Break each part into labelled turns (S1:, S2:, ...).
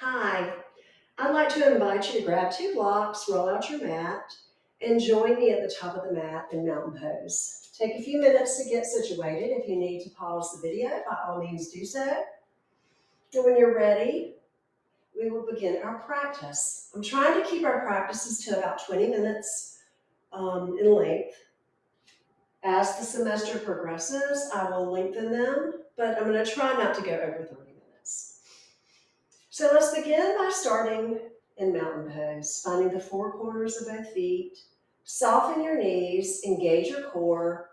S1: Hi, I'd like to invite you to grab two blocks, roll out your mat, and join me at the top of the mat in mountain pose. Take a few minutes to get situated. If you need to pause the video, by all means do so. And when you're ready, we will begin our practice. I'm trying to keep our practices to about 20 minutes in length. As the semester progresses, I will lengthen them, but I'm going to try not to go over 30 minutes. So let's begin by starting in mountain pose, finding the four corners of both feet. Soften your knees, engage your core,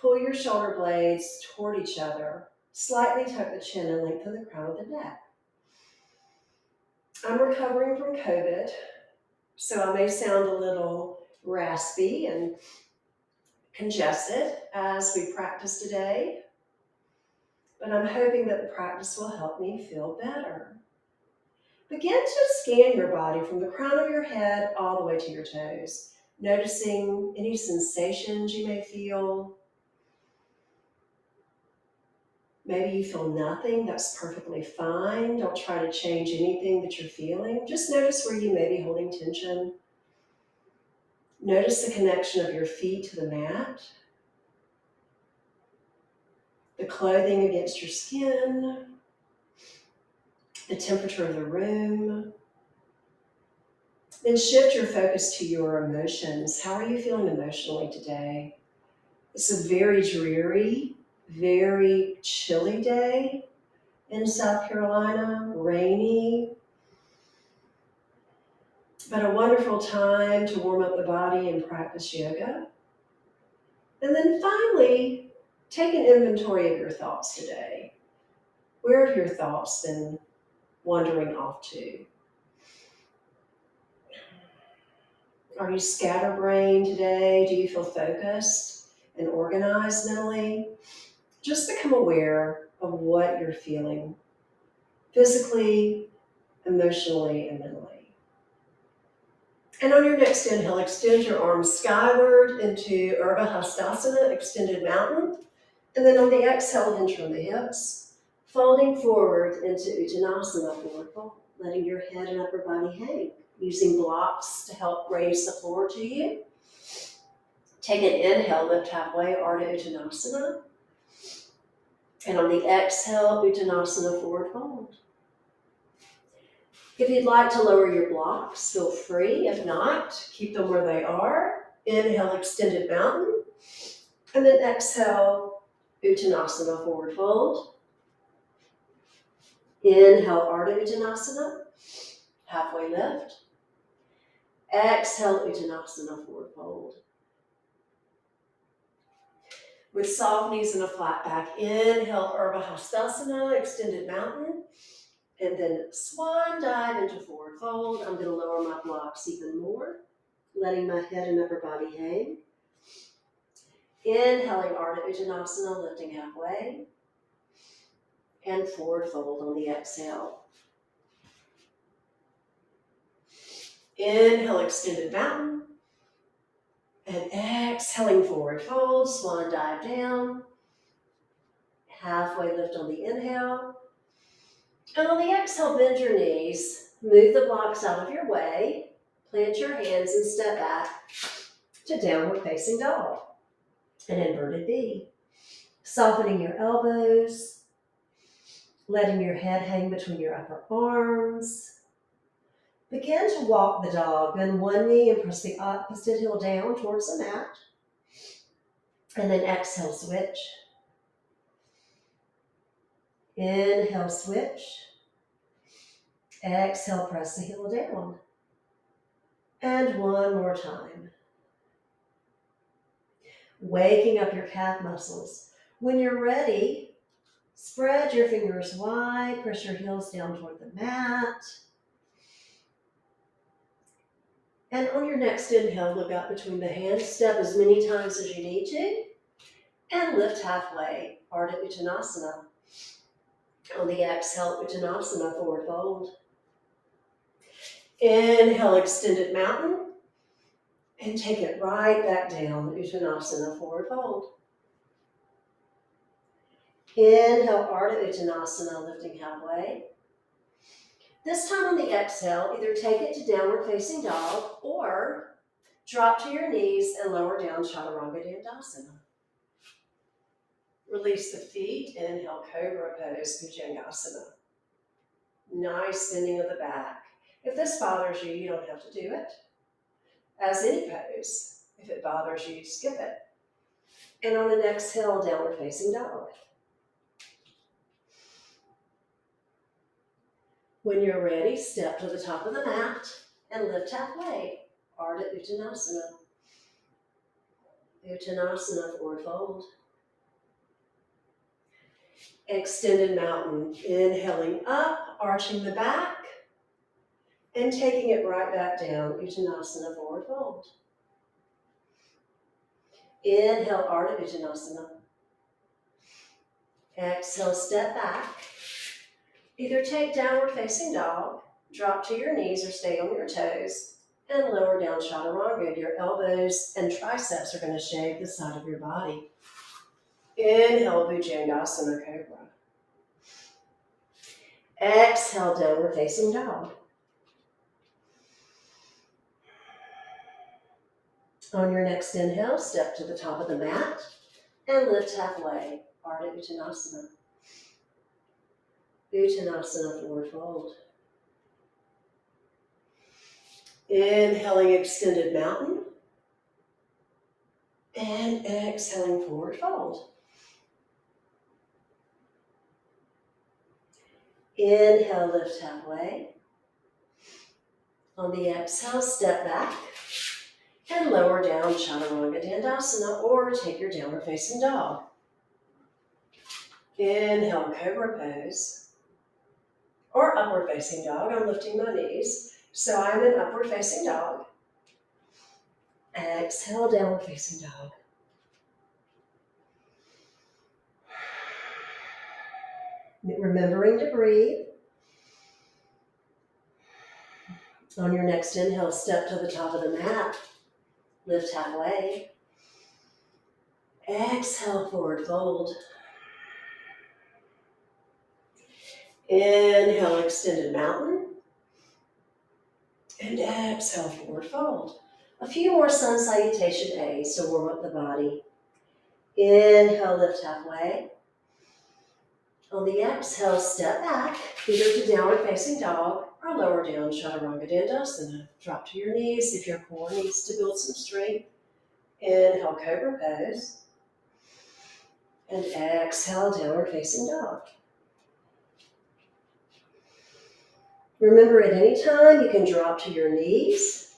S1: pull your shoulder blades toward each other, slightly tuck the chin and lengthen the crown of the neck. I'm recovering from COVID, so I may sound a little raspy and congested as we practice today, but I'm hoping that the practice will help me feel better. Begin to scan your body from the crown of your head all the way to your toes, noticing any sensations you may feel. Maybe you feel nothing, that's perfectly fine. Don't try to change anything that you're feeling. Just notice where you may be holding tension. Notice the connection of your feet to the mat, the clothing against your skin, the temperature of the room. Then shift your focus to your emotions. How are you feeling emotionally today? It's a very dreary, very chilly day in South Carolina, rainy, but a wonderful time to warm up the body and practice yoga. And then finally, take an inventory of your thoughts today. Where have your thoughts been wandering off to? Are you scatterbrained today? Do you feel focused and organized mentally? Just become aware of what you're feeling physically, emotionally, and mentally. And on your next inhale, extend your arms skyward into Urdhva Hastasana, extended mountain. And then on the exhale, hinge from the hips, folding forward into Uttanasana, forward fold, letting your head and upper body hang, using blocks to help raise the floor to you. Take an inhale, lift halfway, Ardha Uttanasana. And on the exhale, Uttanasana, forward fold. If you'd like to lower your blocks, feel free. If not, keep them where they are. Inhale, extended mountain. And then exhale, Uttanasana, forward fold. Inhale, Ardha Uttanasana, halfway lift. Exhale, Uttanasana, forward fold. With soft knees and a flat back, inhale, Urdhva Hastasana, extended mountain. And then swan dive into forward fold. I'm going to lower my blocks even more, letting my head and upper body hang. Inhaling Ardha Uttanasana, lifting halfway. And forward fold on the exhale. Inhale, extended mountain. And exhaling forward fold, swan dive down. Halfway lift on the inhale. And on the exhale, bend your knees. Move the blocks out of your way. Plant your hands and step back to downward facing dog. An inverted V. Softening your elbows. Letting your head hang between your upper arms. Begin to walk the dog. Bend one knee and press the opposite heel down towards the mat. And then exhale, switch. Inhale, switch. Exhale, press the heel down. And one more time. Waking up your calf muscles. When you're ready, spread your fingers wide, press your heels down toward the mat. And on your next inhale, look up between the hands, step as many times as you need to, and lift halfway, Ardha Uttanasana. On the exhale, Uttanasana, forward fold. Inhale, extended mountain, and take it right back down, Uttanasana, forward fold. Inhale, Ardha Uttanasana, lifting halfway. This time on the exhale, either take it to downward facing dog or drop to your knees and lower down Chaturanga Dandasana. Release the feet, inhale, Cobra Pose, Bhujangasana. Nice bending of the back. If this bothers you, you don't have to do it. As any pose, if it bothers you, skip it. And on an exhale, downward facing dog. When you're ready, step to the top of the mat and lift halfway. Ardha Uttanasana. Uttanasana, forward fold. Extended mountain. Inhaling up, arching the back, and taking it right back down. Uttanasana, forward fold. Inhale, Ardha Uttanasana. Exhale, step back. Either take downward facing dog, drop to your knees or stay on your toes, and lower down Chaturanga. Your elbows and triceps are going to shave the side of your body. Inhale, Bhujangasana, Cobra. Exhale, downward facing dog. On your next inhale, step to the top of the mat and lift halfway. Ardha Uttanasana. Uttanasana, forward fold. Inhaling, extended mountain. And exhaling, forward fold. Inhale, lift halfway. On the exhale, step back and lower down Chaturanga Dandasana or take your downward facing dog. Inhale, Cobra Pose or upward facing dog. I'm lifting my knees, so I'm in upward facing dog. Exhale, downward facing dog. Remembering to breathe. On your next inhale, step to the top of the mat. Lift halfway. Exhale, forward fold. Inhale, extended mountain. And exhale, forward fold. A few more sun salutation A's to warm up the body. Inhale, lift halfway. On the exhale, step back, either to downward facing dog or lower down Chaturanga Dandasana. Drop to your knees if your core needs to build some strength. Inhale, Cobra Pose. And exhale, downward facing dog. Remember, at any time, you can drop to your knees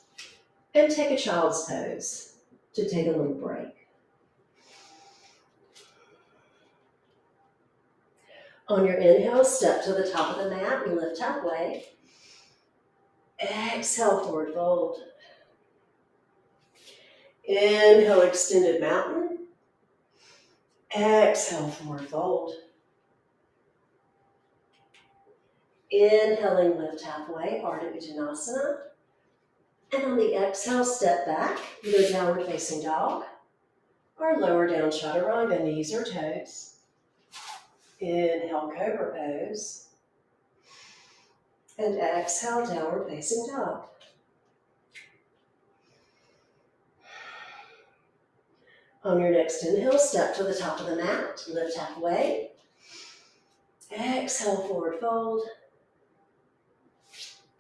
S1: and take a child's pose to take a little break. On your inhale, step to the top of the mat and lift halfway. Exhale, forward fold. Inhale, extended mountain. Exhale, forward fold. Inhaling, lift halfway, Ardha Uttanasana. And on the exhale, step back, either downward facing dog or lower down Chaturanga, knees or toes. Inhale, Cobra Pose. And exhale, downward facing dog. On your next inhale, step to the top of the mat, lift halfway. Exhale, forward fold.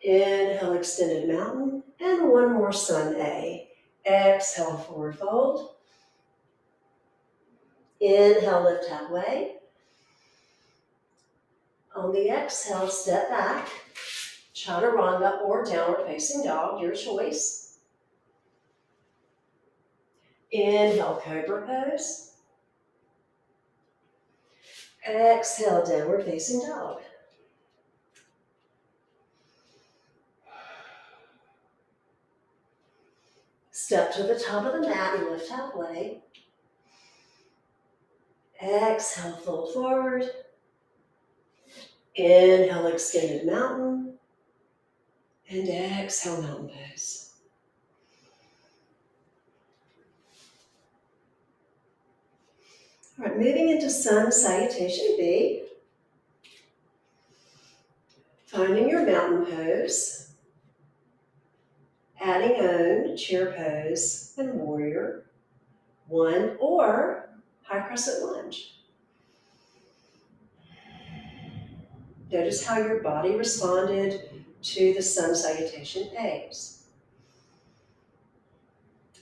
S1: Inhale, extended mountain. And one more sun A. Exhale, forward fold. Inhale, lift halfway. On the exhale, step back. Chaturanga or downward facing dog, your choice. Inhale, Cobra Pose. Exhale, downward facing dog. Step to the top of the mat and lift halfway. Exhale, fold forward. Inhale, extended mountain. And exhale, mountain pose. All right, moving into sun salutation B. Finding your mountain pose, adding on chair pose and warrior, one, or high crescent lunge. Notice how your body responded to the sun salutation pose.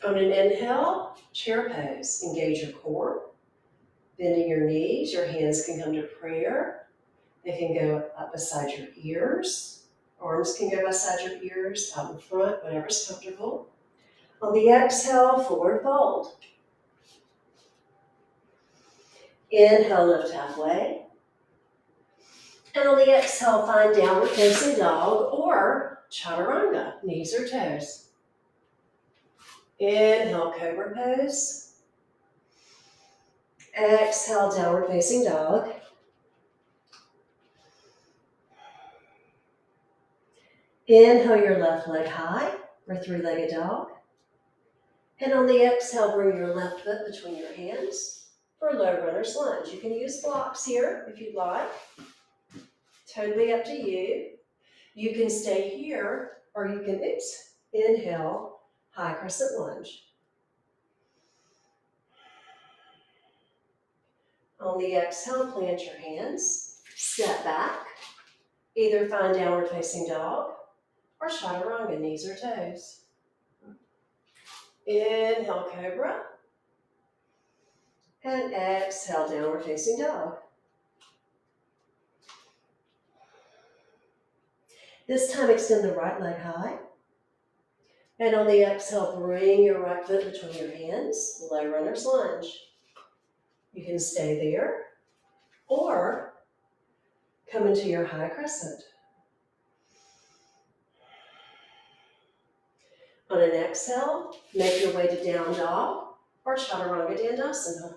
S1: On an inhale, chair pose. Engage your core, bending your knees. Your hands can come to prayer. They can go up beside your ears. Arms can go beside your ears, out in front, whatever's comfortable. On the exhale, forward fold. Inhale, lift halfway. And on the exhale, find downward facing dog or chaturanga, knees or toes. Inhale, cobra pose. Exhale, downward facing dog. Inhale your left leg high or three-legged dog. And on the exhale, bring your left foot between your hands for low runner's lunge. You can use blocks here if you'd like. Totally up to you. You can stay here or you can, inhale, high crescent lunge. On the exhale, plant your hands, step back. Either find downward facing dog or chaturanga, knees or toes. Inhale, cobra. And exhale, downward facing dog. This time, extend the right leg high. And on the exhale, bring your right foot between your hands, low runner's lunge. You can stay there or come into your high crescent. On an exhale, make your way to down dog or chaturanga dandasana.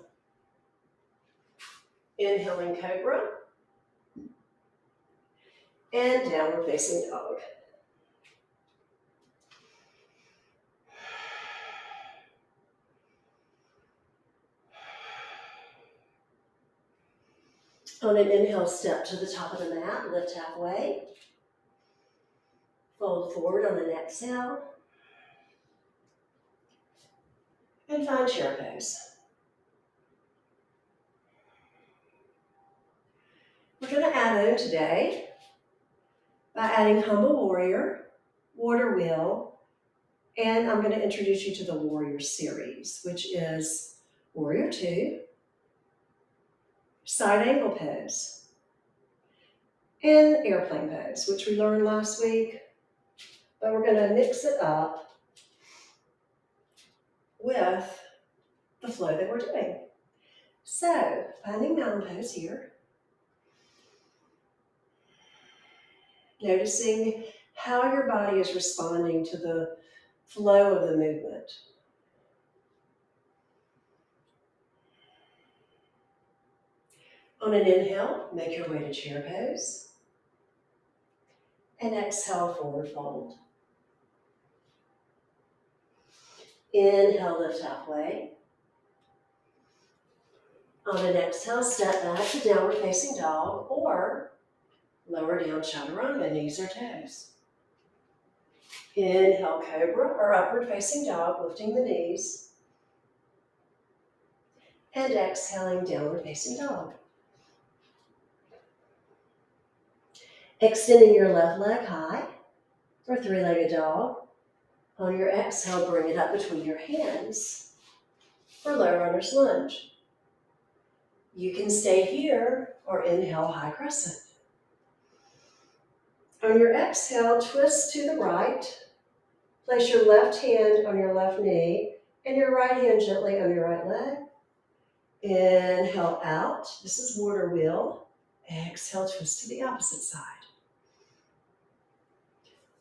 S1: Inhaling cobra and downward facing dog. On an inhale, step to the top of the mat, lift halfway. Fold forward on an exhale. And find chair pose. We're going to add on today by adding humble warrior, water wheel, and I'm going to introduce you to the warrior series, which is warrior 2, side angle pose, and airplane pose, which we learned last week, but we're going to mix it up with the flow that we're doing. So, finding mountain pose here, noticing how your body is responding to the flow of the movement. On an inhale, make your way to chair pose. And exhale, forward fold. Inhale, lift halfway. On an exhale, step back to downward facing dog or lower down chaturanga, knees or toes. Inhale, cobra or upward facing dog, lifting the knees. And exhaling, downward facing dog. Extending your left leg high or three-legged dog. On your exhale, bring it up between your hands for low runner's lunge. You can stay here or inhale, high crescent. On your exhale, twist to the right. Place your left hand on your left knee and your right hand gently on your right leg. Inhale out. This is water wheel. Exhale, twist to the opposite side.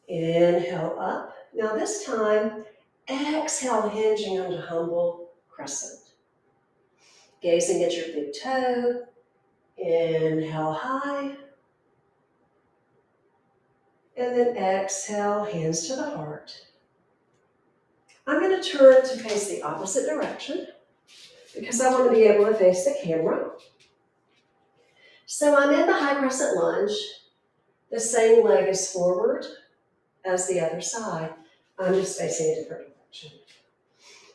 S1: Inhale up. Now this time, exhale, hinging onto humble crescent. Gazing at your big toe. Inhale high. And then exhale, hands to the heart. I'm going to turn to face the opposite direction because I want to be able to face the camera. So I'm in the high crescent lunge. The same leg is forward as the other side. I'm just facing a different direction.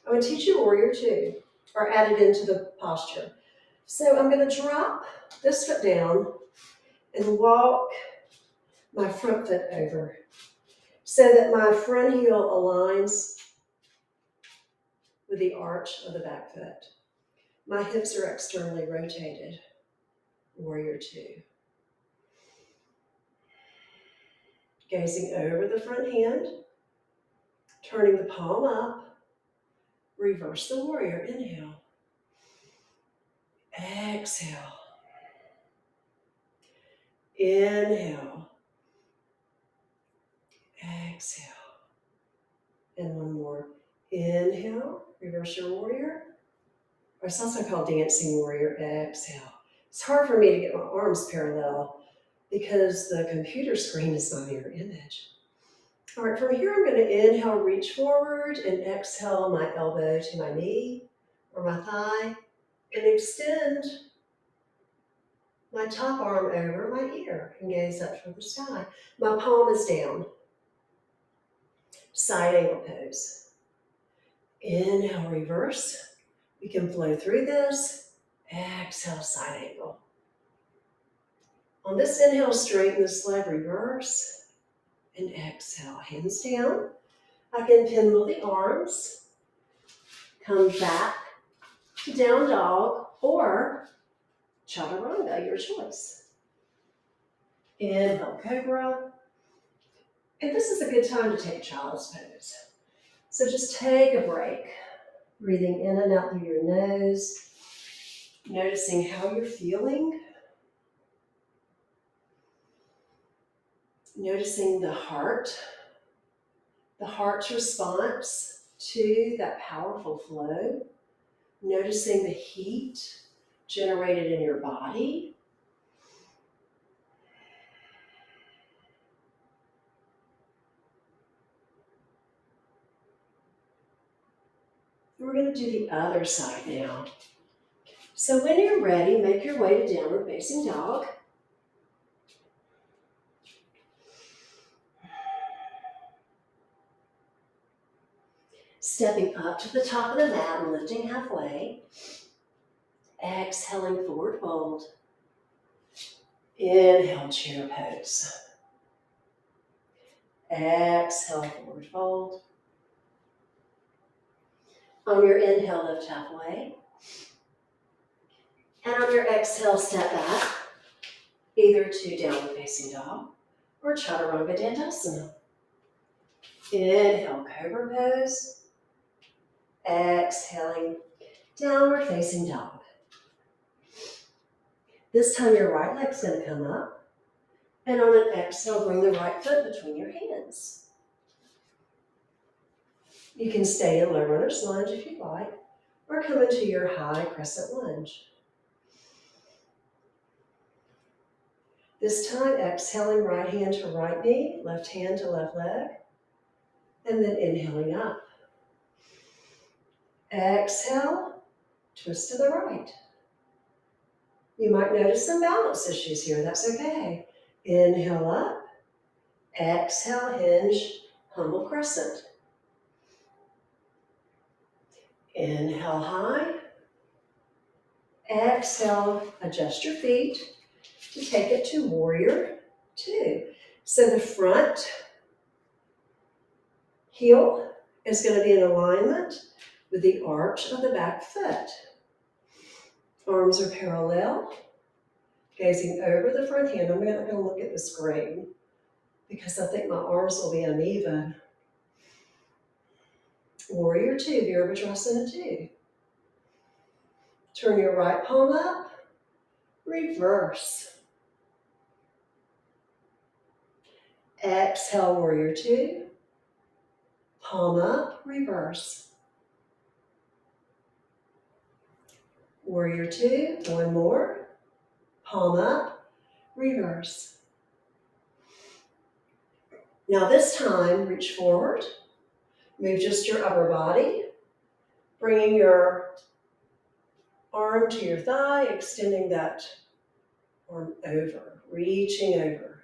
S1: I'm going to teach you Warrior Two, or add it into the posture. So I'm going to drop this foot down and walk my front foot over so that my front heel aligns with the arch of the back foot. My hips are externally rotated. Warrior Two. Gazing over the front hand, turning the palm up, reverse the warrior. Inhale. Exhale. Inhale. Exhale. And one more. Inhale. Reverse your warrior. Or it's also called dancing warrior. Exhale. It's hard for me to get my arms parallel because the computer screen is my mirror image. All right, from here I'm going to inhale, reach forward, and exhale my elbow to my knee or my thigh, and extend my top arm over my ear and gaze up toward the sky. My palm is down. Side angle pose. Inhale, reverse. We can flow through this. Exhale, side angle. On this inhale, straighten this leg, reverse. And exhale, hands down. I can pinwheel the arms. Come back to down dog or chaturanga, your choice. Inhale, cobra. And this is a good time to take child's pose. So just take a break, breathing in and out through your nose, noticing how you're feeling, noticing the heart's response to that powerful flow, noticing the heat generated in your body. We're going to do the other side now. So when you're ready, make your way to downward facing dog. Stepping up to the top of the mat and lifting halfway. Exhaling, forward fold. Inhale, chair pose. Exhale, forward fold. On your inhale, lift halfway. And on your exhale, step back, either to downward facing dog or chaturanga dandasana. Inhale, cobra pose. Exhaling, downward facing dog. This time your right leg's going to come up. And on an exhale, bring the right foot between your hands. You can stay in low runner's lunge if you'd like, or come into your high crescent lunge. This time, exhaling right hand to right knee, left hand to left leg, and then inhaling up. Exhale, twist to the right. You might notice some balance issues here, that's okay. Inhale up, exhale, hinge, humble crescent. Inhale high, exhale, adjust your feet to take it to warrior two. So the front heel is going to be in alignment with the arch of the back foot. Arms are parallel, gazing over the front hand. I'm not going to look at the screen because I think my arms will be uneven. Warrior two, Virabhadrasana two. Turn your right palm up, reverse. Exhale, warrior two. Palm up, reverse. Warrior two, one more. Palm up, reverse. Now this time, reach forward. Move just your upper body, bringing your arm to your thigh, extending that arm over, reaching over.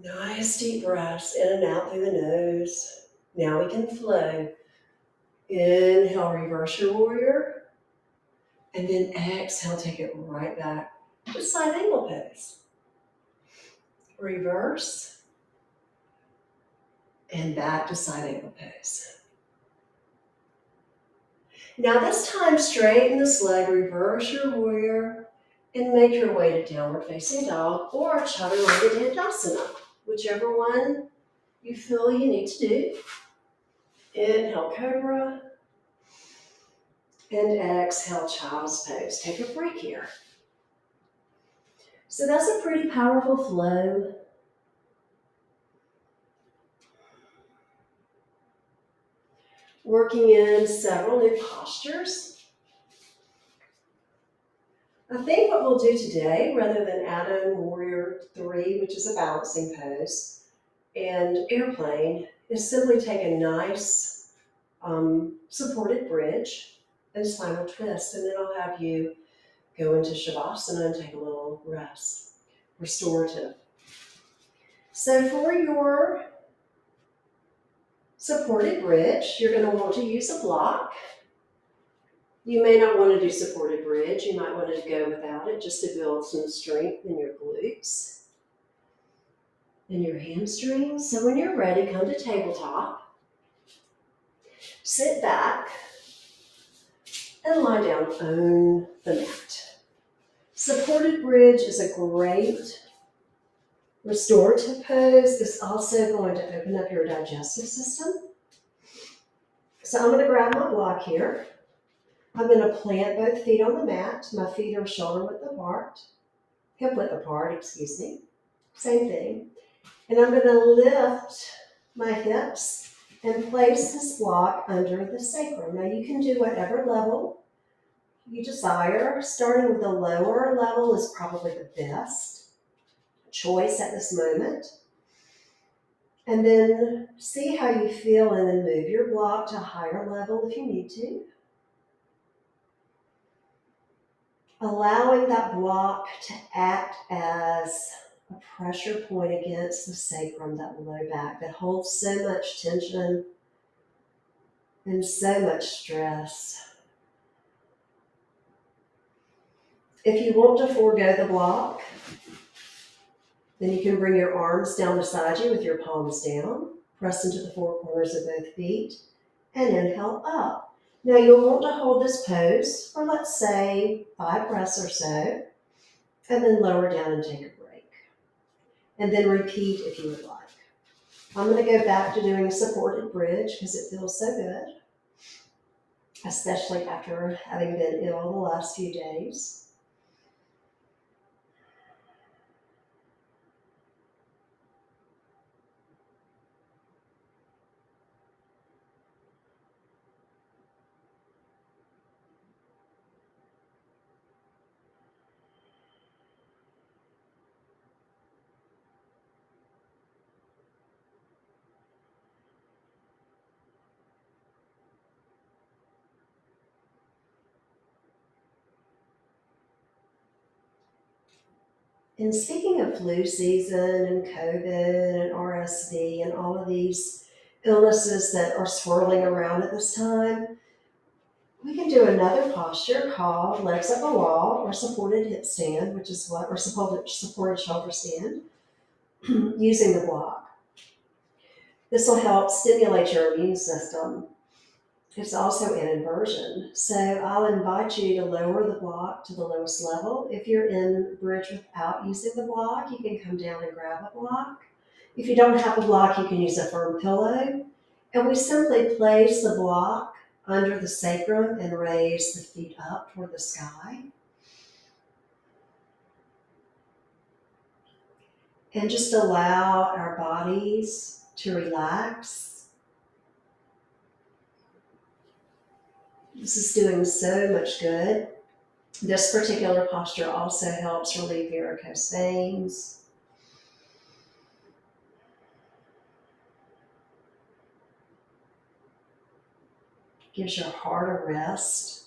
S1: Nice deep breaths in and out through the nose. Now we can flow. Inhale, reverse your warrior. And then exhale, take it right back to side angle pose. Reverse and back to side angle pose. Now this time, straighten this leg, reverse your warrior, and make your way to downward facing dog or chaturanga dandasana, whichever one you feel you need to do. Inhale, cobra, and exhale, child's pose. Take a break here. So that's a pretty powerful flow. Working in several new postures. I think what we'll do today, rather than add on Warrior 3, which is a balancing pose, and airplane, is simply take a nice supported bridge and spinal twist, and then I'll have you go into Shavasana and take a little rest, restorative. So for your supported bridge, you're going to want to use a block. You may not want to do supported bridge. You might want to go without it just to build some strength in your glutes and your hamstrings. So when you're ready, come to tabletop. Sit back and lie down on the mat. Supported bridge is a great restorative pose. It's also going to open up your digestive system. So I'm going to grab my block here. I'm going to plant both feet on the mat. My feet are shoulder width apart, hip width apart, excuse me. Same thing. And I'm going to lift my hips and place this block under the sacrum. Now you can do whatever level you desire. Starting with the lower level is probably the best choice at this moment. And then see how you feel and then move your block to a higher level if you need to. Allowing that block to act as a pressure point against the sacrum, that low back that holds so much tension and so much stress. If you want to forego the block, then you can bring your arms down beside you with your palms down, press into the four corners of both feet, and inhale up. Now you'll want to hold this pose for, let's say, 5 breaths or so, and then lower down and take a break. And then repeat if you would like. I'm going to go back to doing a supported bridge because it feels so good, especially after having been ill the last few days. And speaking of flu season and COVID and RSV and all of these illnesses that are swirling around at this time, we can do another posture called legs up a wall or supported hip stand, which is what, or supported shoulder stand, using the block. This will help stimulate your immune system. It's also an inversion. So I'll invite you to lower the block to the lowest level. If you're in bridge without using the block, you can come down and grab a block. If you don't have a block, you can use a firm pillow. And we simply place the block under the sacrum and raise the feet up toward the sky. And just allow our bodies to relax. This is doing so much good. This particular posture also helps relieve varicose veins. Gives your heart a rest.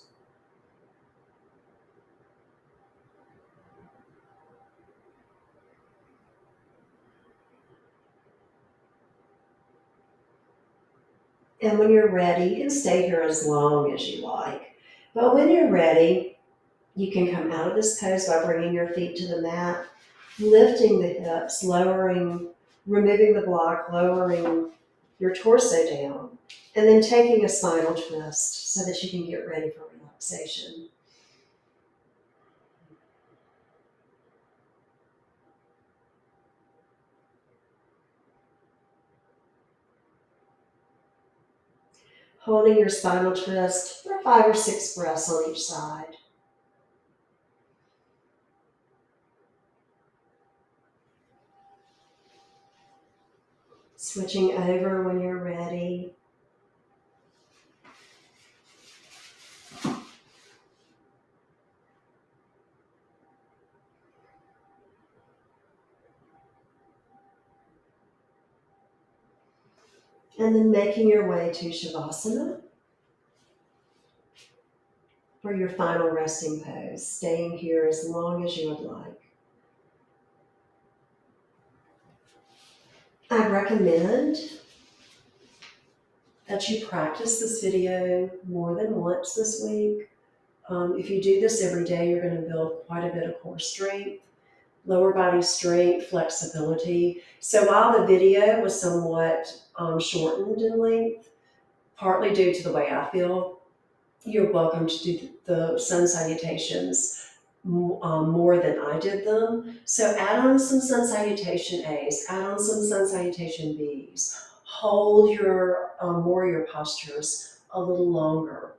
S1: And when you're ready, you can stay here as long as you like. But when you're ready, you can come out of this pose by bringing your feet to the mat, lifting the hips, removing the block, lowering your torso down, and then taking a spinal twist so that you can get ready for relaxation. Holding your spinal twist for 5 or 6 breaths on each side. Switching over when you're ready. And then making your way to Shavasana for your final resting pose, staying here as long as you would like. I recommend that you practice this video more than once this week. If you do this every day, you're going to build quite a bit of core strength, lower body strength, flexibility. So while the video was somewhat shortened in length, partly due to the way I feel, you're welcome to do the sun salutations more than I did them. So add on some sun salutation A's, add on some sun salutation B's. Hold your warrior postures a little longer.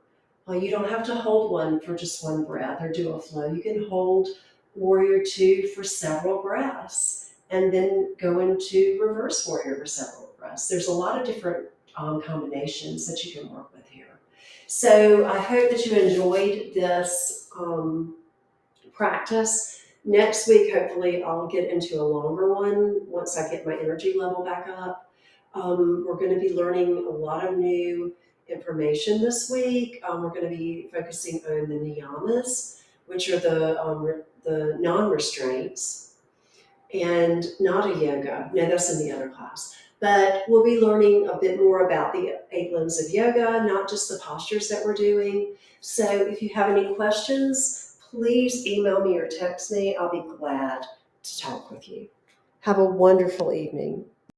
S1: You don't have to hold one for just one breath or do a flow. You can hold warrior 2 for several breaths and then go into reverse warrior for several breaths. There's a lot of different combinations that you can work with here. So I hope that you enjoyed this practice. Next week, hopefully, I'll get into a longer one once I get my energy level back up. We're going to be learning a lot of new information this week. We're going to be focusing on the niyamas, which are the non-restraints, and Nada Yoga. No, that's in the other class. But we'll be learning a bit more about the 8 limbs of yoga, not just the postures that we're doing. So if you have any questions, please email me or text me. I'll be glad to talk with you. Have a wonderful evening.